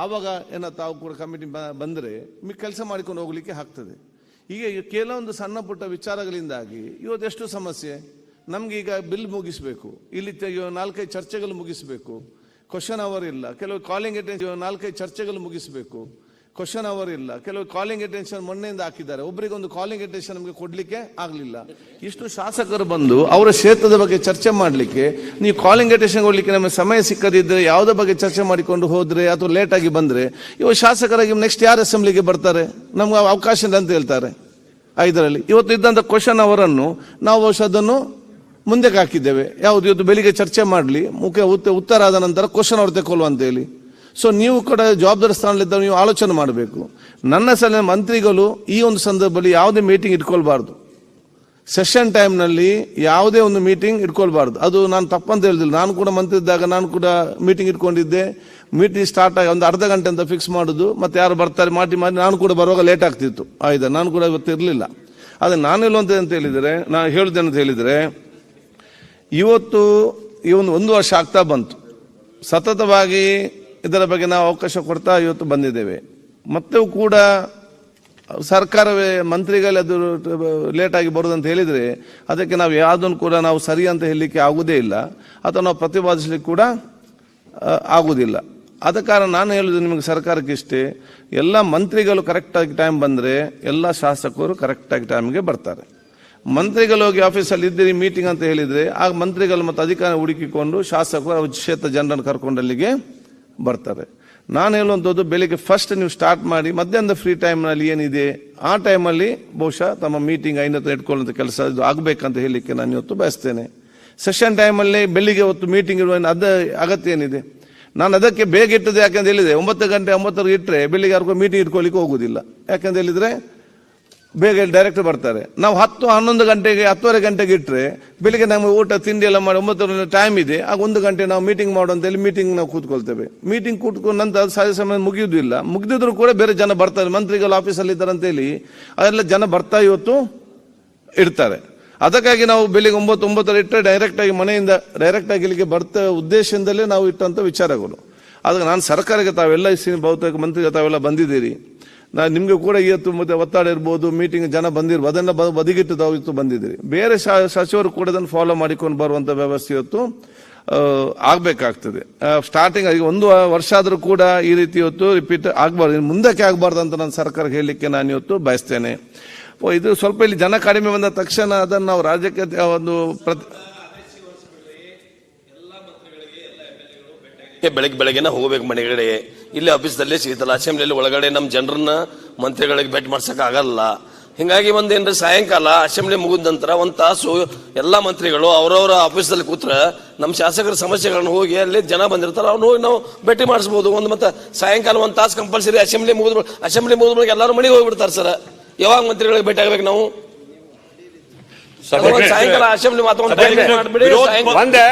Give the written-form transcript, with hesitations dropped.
ಆವಾಗ ಏನೋ ತಾವು ಕೂಡ ಕಮಿಟಿ ಬಂದರೆ ಕೆಲಸ ಮಾಡಿಕೊಂಡು ಹೋಗ್ಲಿಕ್ಕೆ ಆಗ್ತದೆ. ಈಗ ಕೆಲವೊಂದು ಸಣ್ಣ ಪುಟ್ಟ ವಿಚಾರಗಳಿಂದಾಗಿ ಇವತ್ತೆಷ್ಟು ಸಮಸ್ಯೆ. ನಮಗೀಗ ಬಿಲ್ ಮುಗಿಸ್ಬೇಕು, ಇಲ್ಲಿ 4-5 ಚರ್ಚೆಗಳು ಮುಗಿಸ್ಬೇಕು, ಕ್ವಶನ್ ಅವರ್ ಇಲ್ಲ, ಕೆಲವು ಕಾಲಿಂಗ್ ಅಟೆನ್ಷನ್ 4-5 ಚರ್ಚೆಗಳು ಮುಗಿಸ್ಬೇಕು, ಕ್ವಶನ್ ಅವರ್ ಇಲ್ಲ, ಕೆಲವು ಕಾಲಿಂಗ್ ಅಟೆನ್ಷನ್ ಮೊನ್ನೆಯಿಂದ ಹಾಕಿದ್ದಾರೆ, ಒಬ್ಬರಿಗೊಂದು ಕಾಲಿಂಗ್ ಅಟೆನ್ಷನ್ ನಮಗೆ ಕೊಡ್ಲಿಕ್ಕೆ ಆಗಲಿಲ್ಲ. ಇಷ್ಟು ಶಾಸಕರು ಬಂದು ಅವರ ಕ್ಷೇತ್ರದ ಬಗ್ಗೆ ಚರ್ಚೆ ಮಾಡಲಿಕ್ಕೆ ನೀವು ಕಾಲಿಂಗ್ ಅಟೆನ್ಷನ್ ಕೊಡ್ಲಿಕ್ಕೆ ನಮಗೆ ಸಮಯ ಸಿಕ್ಕದಿದ್ದರೆ ಯಾವುದೇ ಬಗ್ಗೆ ಚರ್ಚೆ ಮಾಡಿಕೊಂಡು ಹೋದ್ರೆ ಅಥವಾ ಲೇಟ್ ಆಗಿ ಬಂದ್ರೆ ಇವಾಗ ಶಾಸಕರಾಗಿ ನೆಕ್ಸ್ಟ್ ಯಾರು ಅಸೆಂಬ್ಲಿಗೆ ಬರ್ತಾರೆ, ನಮ್ಗೆ ಅವಕಾಶ ಇಲ್ಲ ಅಂತ ಹೇಳ್ತಾರೆ. ಇದರಲ್ಲಿ ಇವತ್ತು ಇದ್ದಂಥ ಕ್ವಶನ್ ಅವರನ್ನು ನಾವು ಅದನ್ನು ಮುಂದಕ್ಕೆ ಹಾಕಿದ್ದೇವೆ. ಯಾವುದು ಇವತ್ತು ಬೆಳಿಗ್ಗೆ ಚರ್ಚೆ ಮಾಡಲಿ, ಉತ್ತರ ಆದ ನಂತರ ಕ್ವಶನ್ ಅವ್ರು ತೆಕ್ಕೊಳ್ಳುವ ಅಂತ ಹೇಳಿ. ಸೊ ನೀವು ಕೂಡ ಜವಾಬ್ದಾರಿ ಸ್ಥಾನದಲ್ಲಿದ್ದ ನೀವು ಆಲೋಚನೆ ಮಾಡಬೇಕು. ನನ್ನ ಸಲ ಮಂತ್ರಿಗಳು ಈ ಒಂದು ಸಂದರ್ಭದಲ್ಲಿ ಯಾವುದೇ ಮೀಟಿಂಗ್ ಇಟ್ಕೊಳ್ಬಾರ್ದು, ಸೆಷನ್ ಟೈಮ್ನಲ್ಲಿ ಯಾವುದೇ ಒಂದು ಮೀಟಿಂಗ್ ಇಟ್ಕೊಳ್ಬಾರ್ದು. ಅದು ನಾನು ತಪ್ಪಂತ ಹೇಳಿದಿಲ್ಲ, ನಾನು ಕೂಡ ಮಂತ್ರಿ ಇದ್ದಾಗ ನಾನು ಕೂಡ ಮೀಟಿಂಗ್ ಇಟ್ಕೊಂಡಿದ್ದೆ. ಮೀಟಿಂಗ್ ಸ್ಟಾರ್ಟ್ ಆಗಿ ಒಂದು ಅರ್ಧ ಗಂಟೆ ಅಂತ ಫಿಕ್ಸ್ ಮಾಡೋದು, ಮತ್ತೆ ಯಾರು ಬರ್ತಾರೆ ಮಾಡಿ ನಾನು ಕೂಡ ಬರುವಾಗ ಲೇಟ್ ಆಗ್ತಿತ್ತು. ನಾನು ಕೂಡ ಇವತ್ತು ಇರಲಿಲ್ಲ. ಆದರೆ ನಾನು ಹೇಳುವಂಥದ್ದು ಅಂತ ಹೇಳಿದರೆ, ನಾನು ಹೇಳುವುದೇನು ಅಂತ ಹೇಳಿದರೆ, ಇವತ್ತು ಈ ಒಂದು ವರ್ಷ ಆಗ್ತಾ ಬಂತು, ಸತತವಾಗಿ ಇದರ ಬಗ್ಗೆ ನಾವು ಅವಕಾಶ ಕೊಡ್ತಾ ಇವತ್ತು ಬಂದಿದ್ದೇವೆ. ಮತ್ತು ಕೂಡ ಸರ್ಕಾರವೇ ಮಂತ್ರಿಗಳೇ ಅದು ಲೇಟಾಗಿ ಬರೋದಂತ ಹೇಳಿದರೆ ಅದಕ್ಕೆ ನಾವು ಯಾವುದನ್ನು ಕೂಡ ನಾವು ಸರಿ ಅಂತ ಹೇಳಲಿಕ್ಕೆ ಆಗುವುದೇ ಇಲ್ಲ, ಅಥವಾ ನಾವು ಪ್ರತಿಪಾದಿಸಲಿಕ್ಕೆ ಕೂಡ ಆಗುವುದಿಲ್ಲ. ಆದ ಕಾರಣ ನಾನು ಹೇಳುವುದು ನಿಮಗೆ ಸರ್ಕಾರಕ್ಕೆ ಇಷ್ಟೇ, ಎಲ್ಲ ಮಂತ್ರಿಗಳು ಕರೆಕ್ಟಾಗಿ ಟೈಮ್ ಬಂದರೆ ಎಲ್ಲ ಶಾಸಕರು ಕರೆಕ್ಟಾಗಿ ಟೈಮ್ಗೆ ಬರ್ತಾರೆ. ಮಂತ್ರಿಗಳು ಹೋಗಿ ಆಫೀಸಲ್ಲಿ ಇದ್ದೀರಿ ಮೀಟಿಂಗ್ ಅಂತ ಹೇಳಿದರೆ ಆ ಮಂತ್ರಿಗಳು ಮತ್ತು ಅಧಿಕಾರ ಹುಡುಕಿಕೊಂಡು ಶಾಸಕರು ಕ್ಷೇತ್ರ ಜನರನ್ನು ಕರ್ಕೊಂಡು ಅಲ್ಲಿಗೆ ಬರ್ತಾರೆ. ನಾನು ಹೇಳುವಂಥದ್ದು, ಬೆಳಿಗ್ಗೆ ಫಸ್ಟ್ ನೀವು ಸ್ಟಾರ್ಟ್ ಮಾಡಿ, ಮಧ್ಯಾಹ್ನದ ಫ್ರೀ ಟೈಮ್ನಲ್ಲಿ ಏನಿದೆ ಆ ಟೈಮಲ್ಲಿ ಬಹುಶಃ ತಮ್ಮ ಮೀಟಿಂಗ್ ಇಟ್ಕೊಳ್ಳುವಂಥ ಕೆಲಸ ಇದು ಆಗಬೇಕಂತ ಹೇಳಲಿಕ್ಕೆ ನಾನು ಇವತ್ತು ಬಯಸ್ತೇನೆ. ಸೆಷನ್ ಟೈಮಲ್ಲಿ ಬೆಳಿಗ್ಗೆ ಹೊತ್ತು ಮೀಟಿಂಗ್ ಇರುವ ಅದ ಅಗತ್ಯ ಏನಿದೆ? ನಾನು ಅದಕ್ಕೆ ಬೇಗ ಇಟ್ಟದ್ದು ಯಾಕೆಂತ ಹೇಳಿದೆ, 9 ಗಂಟೆ 9ಕ್ಕೆ ಇಟ್ಟರೆ ಬೆಳಿಗ್ಗೆ ಯಾರಿಗೂ ಮೀಟಿಂಗ್ ಇಟ್ಕೊಳ್ಳಿಕ್ಕೆ ಹೋಗುದಿಲ್ಲ. ಯಾಕೆಂತ ಹೇಳಿದರೆ ಬೇಗ ಡೈರೆಕ್ಟ್ ಬರ್ತಾರೆ. ನಾವು 10-11 ಗಂಟೆಗೆ 10:30 ಗಂಟೆಗೆ ಇಟ್ಟರೆ ಬೆಳಿಗ್ಗೆ ನಮಗೆ ಊಟ ತಿಂಡಿ ಎಲ್ಲ ಮಾಡಿ 9 ಟೈಮ್ ಇದೆ, ಆಗ 1 ಗಂಟೆ ನಾವು ಮೀಟಿಂಗ್ ಮಾಡೋ ಅಂತೇಳಿ ಮೀಟಿಂಗ್ ನಾವು ಕೂತ್ಕೊಳ್ತೇವೆ. ಮೀಟಿಂಗ್ ಕೂತ್ಕೊಂಡು ನಂತರ ಸಮಯ ಮುಗಿಯುವುದಿಲ್ಲ. ಮುಗಿದಿದ್ರು ಕೂಡ ಬೇರೆ ಜನ ಬರ್ತಾರೆ, ಮಂತ್ರಿಗಳು ಆಫೀಸಲ್ಲಿ ಇದ್ದಾರೆ ಅಂತೇಳಿ ಅದೆಲ್ಲ ಜನ ಬರ್ತಾ ಇವತ್ತು ಇಡ್ತಾರೆ. ಅದಕ್ಕಾಗಿ ನಾವು ಬೆಳಿಗ್ಗೆ 9-9 ಇಟ್ಟರೆ ಡೈರೆಕ್ಟಾಗಿ ಮನೆಯಿಂದ ಡೈರೆಕ್ಟಾಗಿ ಇಲ್ಲಿಗೆ ಬರ್ತಾ ಉದ್ದೇಶದಿಂದಲೇ ನಾವು ಇಟ್ಟಂಥ ವಿಚಾರಗಳು. ಅದಕ್ಕೆ ನಾನು ಸರ್ಕಾರಕ್ಕೆ ತಾವೆಲ್ಲ ಬಹುತೇಕ ಮಂತ್ರಿಗಳು ತಾವೆಲ್ಲ ಬಂದಿದ್ದೀರಿ, ನಾನು ನಿಮಗೆ ಕೂಡ ಇವತ್ತು ಮತ್ತೆ ಒತ್ತಡ ಇರ್ಬೋದು, ಮೀಟಿಂಗ್ ಜನ ಬಂದಿರ್ಬೋದು, ಅದನ್ನು ಬದಿಗಿಟ್ಟು ತಾವು ಇವತ್ತು ಬಂದಿದ್ದೀರಿ. ಬೇರೆ ಸಚಿವರು ಕೂಡ ಅದನ್ನು ಫಾಲೋ ಮಾಡಿಕೊಂಡು ಬರುವಂಥ ವ್ಯವಸ್ಥೆ ಇವತ್ತು ಆಗಬೇಕಾಗ್ತದೆ. ಸ್ಟಾರ್ಟಿಂಗ್ ಆಗಿ 1 ವರ್ಷ ಆದರೂ ಕೂಡ ಈ ರೀತಿ ಇವತ್ತು ರಿಪೀಟ್ ಆಗಬಾರ್ದು, ಮುಂದಕ್ಕೆ ಆಗಬಾರ್ದು ಅಂತ ನಾನು ಸರ್ಕಾರಕ್ಕೆ ಹೇಳಲಿಕ್ಕೆ ನಾನು ಇವತ್ತು ಬಯಸ್ತೇನೆ. ಇದು ಸ್ವಲ್ಪ ಇಲ್ಲಿ ಜನ ಕಡಿಮೆ ಬಂದ ತಕ್ಷಣ ಅದನ್ನು ನಾವು ರಾಜ್ಯಕ್ಕೆ ಒಂದು ಬೆಳಗ್ಗೆನ ಹೋಗ್ಬೇಕು ಮನೆಗಳಿಗೆ, ಇಲ್ಲಿ ಆಫೀಸ್ದಲ್ಲೇ ಸಿಗುತ್ತಲ್ಲ, ಅಸೆಂಬ್ಲಿಯಲ್ಲಿ ಒಳಗಡೆ ನಮ್ಮ ಜನರನ್ನ ಮಂತ್ರಿಗಳಿಗೆ ಭೇಟಿ ಮಾಡ್ಸಕ್ ಆಗಲ್ಲ. ಹಿಂಗಾಗಿ ಒಂದೇನ್ರಿ ಸಾಯಂಕಾಲ ಅಸೆಂಬ್ಲಿ ಮುಗಿದ ನಂತರ 1 ತಾಸು ಎಲ್ಲಾ ಮಂತ್ರಿಗಳು ಅವರವರ ಆಫೀಸ್ದಲ್ಲಿ ಕೂತ್ರ ನಮ್ಮ ಶಾಸಕರ ಸಮಸ್ಯೆಗಳನ್ನ ಹೋಗಿ ಅಲ್ಲಿ ಜನ ಬಂದಿರ್ತಾರೆ ಅವ್ನು ಹೋಗಿ ನಾವು ಭೇಟಿ ಮಾಡಿಸ್ಬೋದು. ಮತ್ತೆ ಸಾಯಂಕಾಲ 1 ತಾಸು ಕಂಪಲ್ಸರಿ ಅಸೆಂಬ್ಲಿ ಮುಗಿದ ಎಲ್ಲರೂ ಮನೆಗೆ ಹೋಗ್ಬಿಡ್ತಾರೆ. ಸರ್ ಯಾವಾಗ ಮಂತ್ರಿಗಳಿಗೆ ಭೇಟಿ ಆಗ್ಬೇಕು ನಾವು? ಸಾಯಂಕಾಲ ಅಸೆಂಬ್ಲಿ ಮಾತಾಡ್ಬಿಡಿ.